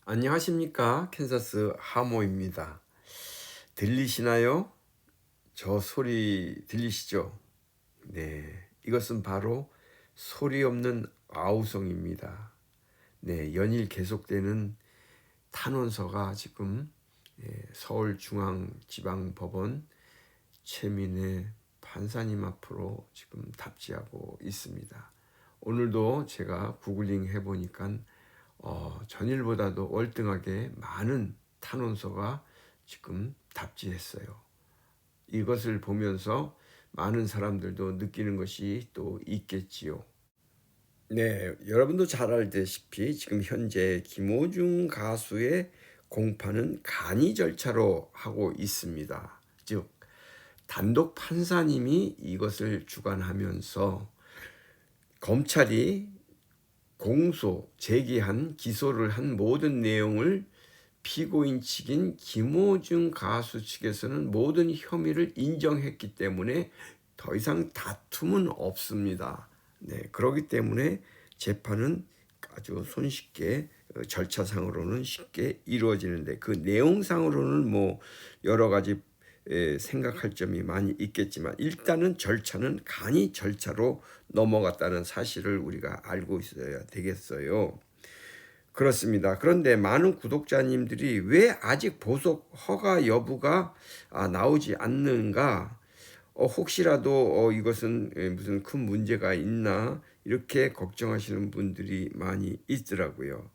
안녕하십니까. 캔사스 하모입니다. 들리시나요? 저 소리 들리시죠? 네, 이것은 바로 소리 없는 아우성입니다. 네, 연일 계속되는 탄원서가 지금 서울중앙지방법원 최민혜 판사님 앞으로 지금 답지하고 있습니다. 오늘도 제가 구글링 해보니까 전일보다도 월등하게 많은 탄원서가 지금 답지했어요. 이것을 보면서 많은 사람들도 느끼는 것이 또 있겠지요. 네, 여러분도 잘 알다시피 지금 현재 김호중 가수의 공판은 간이 절차로 하고 있습니다. 즉 단독 판사님이 이것을 주관하면서 검찰이 공소, 제기한 기소를 한 모든 내용을 피고인 측인 김호중 가수 측에서는 모든 혐의를 인정했기 때문에 더 이상 다툼은 없습니다. 네, 그렇기 때문에 재판은 아주 손쉽게 절차상으로는 쉽게 이루어지는데 그 내용상으로는 뭐 여러 가지 생각할 점이 많이 있겠지만 일단은 절차는 간이 절차로 넘어갔다는 사실을 우리가 알고 있어야 되겠어요. 그렇습니다. 그런데 많은 구독자님들이 왜 아직 보석 허가 여부가 나오지 않는가? 혹시라도 이것은 무슨 큰 문제가 있나? 이렇게 걱정하시는 분들이 많이 있더라고요.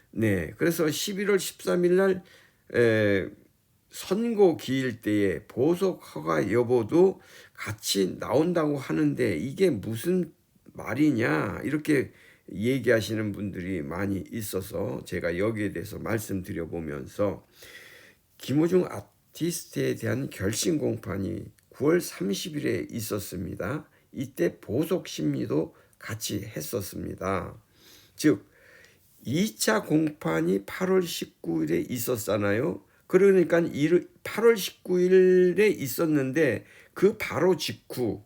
네, 그래서 11월 13일 날 선고 기일 때에 보석 허가 여부도 같이 나온다고 하는데 이게 무슨 말이냐 이렇게 얘기하시는 분들이 많이 있어서 제가 여기에 대해서 말씀드려 보면서 김호중 아티스트에 대한 결심 공판이 9월 30일에 있었습니다. 이때 보석 심리도 같이 했었습니다. 즉 2차 공판이 8월 19일에 있었잖아요. 그러니까 8월 19일에 있었는데 그 바로 직후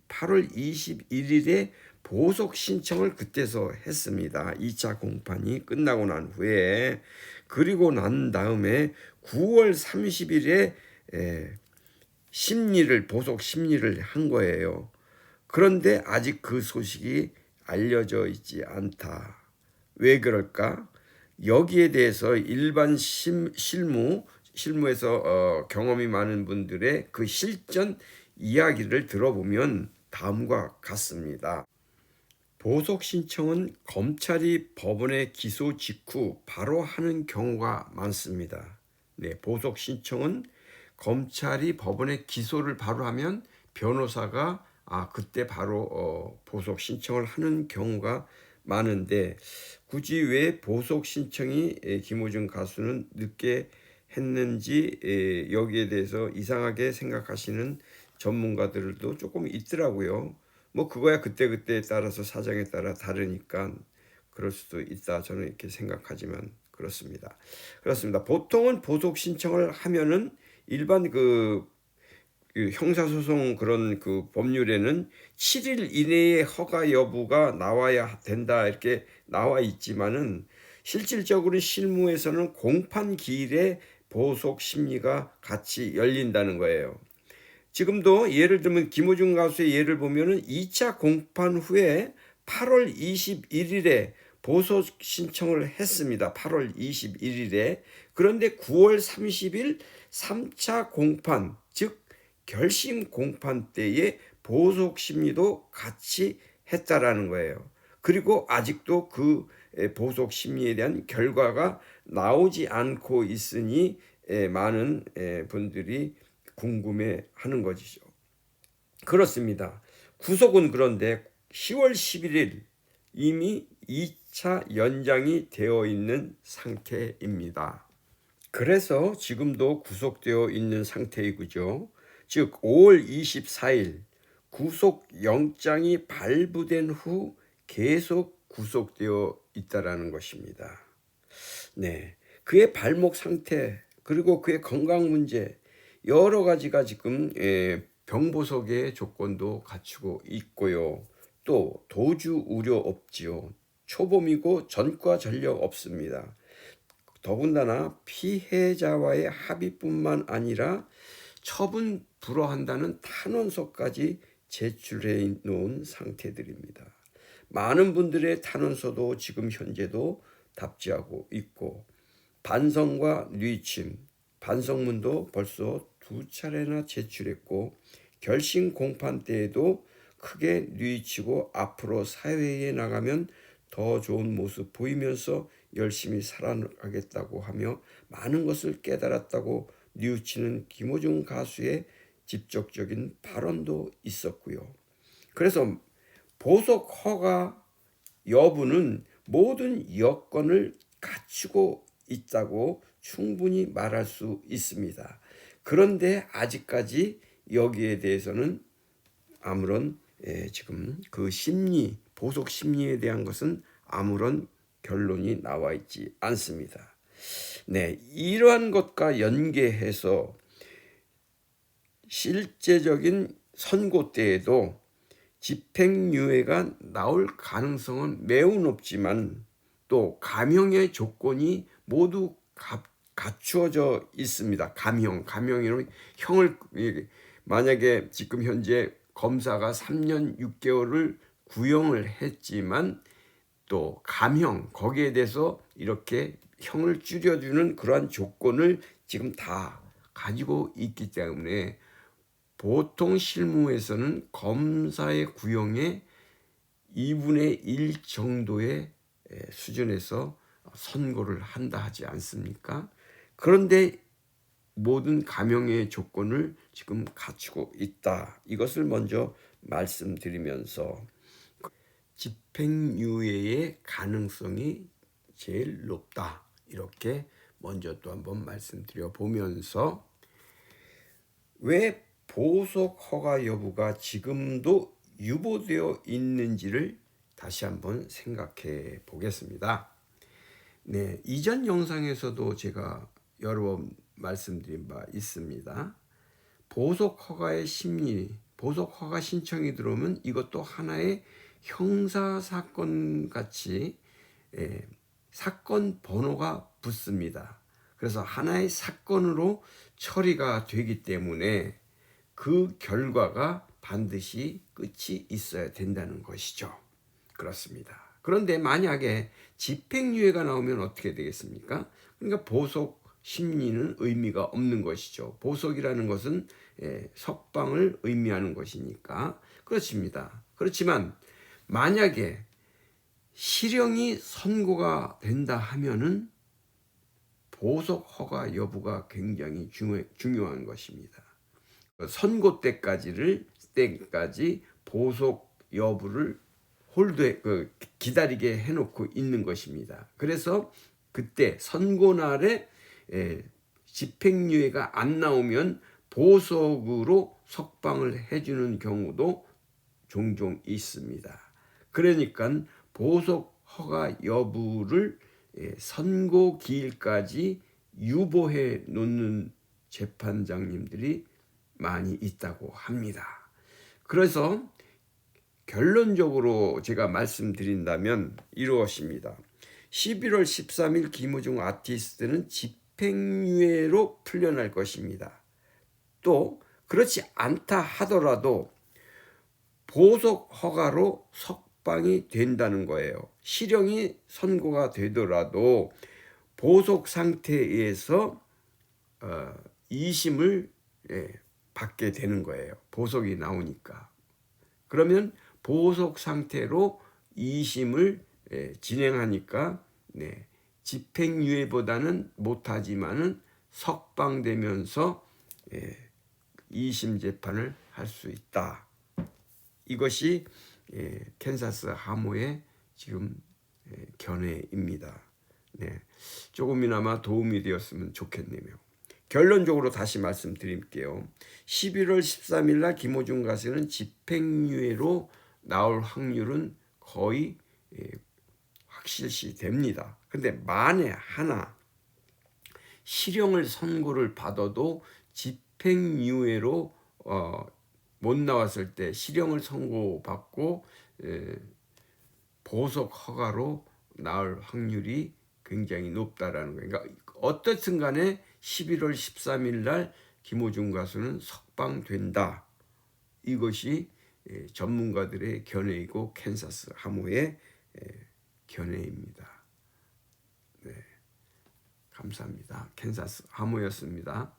8월 21일에 보석 신청을 그때서 했습니다. 2차 공판이 끝나고 난 후에. 그리고 난 다음에 9월 30일에 보석 심리를 한 거예요. 그런데 아직 그 소식이 알려져 있지 않다. 왜 그럴까? 여기에 대해서 일반 실무에서 경험이 많은 분들의 그 실전 이야기를 들어보면 다음과 같습니다. 보석 신청은 검찰이 법원에 기소 직후 바로 하는 경우가 많습니다. 네, 보석 신청은 검찰이 법원에 기소를 바로 하면 변호사가 그때 바로 보석 신청을 하는 경우가 많은데 굳이 왜 보석 신청이 김호중 가수는 늦게 했는지 여기에 대해서 이상하게 생각하시는 전문가들도 조금 있더라고요. 뭐 그거야 그때그때에 따라서 사정에 따라 다르니까 그럴 수도 있다 저는 이렇게 생각하지만 그렇습니다. 그렇습니다. 보통은 보석 신청을 하면은 일반 그 형사소송 그런 그 법률에는 7일 이내에 허가 여부가 나와야 된다 이렇게 나와 있지만은 실질적으로 실무에서는 공판 기일에 보석 심리가 같이 열린다는 거예요. 지금도 예를 들면 김호중 가수의 예를 보면은 2차 공판 후에 8월 21일에 보석 신청을 했습니다. 8월 21일에. 그런데 9월 30일 3차 공판, 즉 결심 공판 때에 보석 심리도 같이 했다라는 거예요. 그리고 아직도 그 보석 심리에 대한 결과가 나오지 않고 있으니 많은 분들이 궁금해 하는 것이죠. 그렇습니다. 구속은 그런데 10월 11일 이미 2차 연장이 되어 있는 상태입니다. 그래서 지금도 구속되어 있는 상태이고요. 즉 5월 24일 구속영장이 발부된 후 계속 구속되어 있다라는 것입니다. 네, 그의 발목 상태 그리고 그의 건강 문제 여러 가지가 지금 병보석의 조건도 갖추고 있고요. 또 도주 우려 없지요. 초범이고 전과 전력 없습니다. 더군다나 피해자와의 합의뿐만 아니라 처분 불허한다는 탄원서까지 제출해 놓은 상태들입니다. 많은 분들의 탄원서도 지금 현재도 답지하고 있고, 반성과 뉘침, 반성문도 벌써 2차례나 제출했고, 결심 공판 때에도 크게 뉘치고 앞으로 사회에 나가면 더 좋은 모습 보이면서 열심히 살아가겠다고 하며 많은 것을 깨달았다고 뉘우치는 김호중 가수의 직접적인 발언도 있었고요. 그래서 보석 허가 여부는 모든 여건을 갖추고 있다고 충분히 말할 수 있습니다. 그런데 아직까지 여기에 대해서는 아무런 지금 그 심리, 보석 심리에 대한 것은 아무런 결론이 나와 있지 않습니다. 네, 이러한 것과 연계해서 실제적인 선고 때에도 집행유예가 나올 가능성은 매우 높지만 또 감형의 조건이 모두 갖추어져 있습니다. 감형으로 형을, 만약에 지금 현재 검사가 3년 6개월을 구형을 했지만 또 감형, 거기에 대해서 이렇게 형을 줄여주는 그러한 조건을 지금 다 가지고 있기 때문에 보통 실무에서는 검사의 구형의 2분의 1 정도의 수준에서 선고를 한다 하지 않습니까? 그런데 모든 감형의 조건을 지금 갖추고 있다. 이것을 먼저 말씀드리면서 집행유예의 가능성이 제일 높다. 이렇게 먼저 또 한번 말씀드려 보면서 왜 보석 허가 여부가 지금도 유보되어 있는지를 다시 한번 생각해 보겠습니다. 네, 이전 영상에서도 제가 여러 번 말씀드린 바 있습니다. 보석 허가의 심리, 보석 허가 신청이 들어오면 이것도 하나의 형사 사건 같이 사건 번호가 붙습니다. 그래서 하나의 사건으로 처리가 되기 때문에 그 결과가 반드시 끝이 있어야 된다는 것이죠. 그렇습니다. 그런데 만약에 집행유예가 나오면 어떻게 되겠습니까? 그러니까 보석 심리는 의미가 없는 것이죠. 보석이라는 것은 석방을 의미하는 것이니까 그렇습니다. 그렇지만 만약에 실형이 선고가 된다 하면은 보석 허가 여부가 굉장히 중요한 것입니다. 선고 때까지 보석 여부를 기다리게 해놓고 있는 것입니다. 그래서 그때 선고 날에 집행유예가 안 나오면 보석으로 석방을 해주는 경우도 종종 있습니다. 그러니까 보석 허가 여부를 선고 기일까지 유보해 놓는 재판장님들이 많이 있다고 합니다. 그래서 결론적으로 제가 말씀드린다면 이러십니다. 11월 13일 김호중 아티스트는 집행유예로 풀려날 것입니다. 또 그렇지 않다 하더라도 보석 허가로 석방이 된다는 거예요. 실형이 선고가 되더라도 보석 상태에서 2심을 받게 되는 거예요. 보석이 나오니까. 그러면 보석 상태로 2심을 진행하니까 집행유예보다는 못하지만은 석방되면서 2심 재판을 할 수 있다. 이것이 캔사스 하모의 지금 견해입니다. 조금이나마 도움이 되었으면 좋겠네요. 결론적으로 다시 말씀드릴게요. 11월 13일 날 김호중 가수는 집행유예로 나올 확률은 거의 확실시 됩니다. 근데 만에 하나 실형을 선고를 받아도 집행유예로 못 나왔을 때 실형을 선고받고 보석 허가로 나올 확률이 굉장히 높다라는 거예요. 그러니까 어떻든 간에 11월 13일 날 김호중 가수는 석방된다. 이것이 전문가들의 견해이고 캔사스 하모의 견해입니다. 네, 감사합니다. 캔사스 하모였습니다.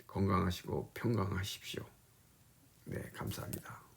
건강하시고 평강하십시오. 네, 감사합니다.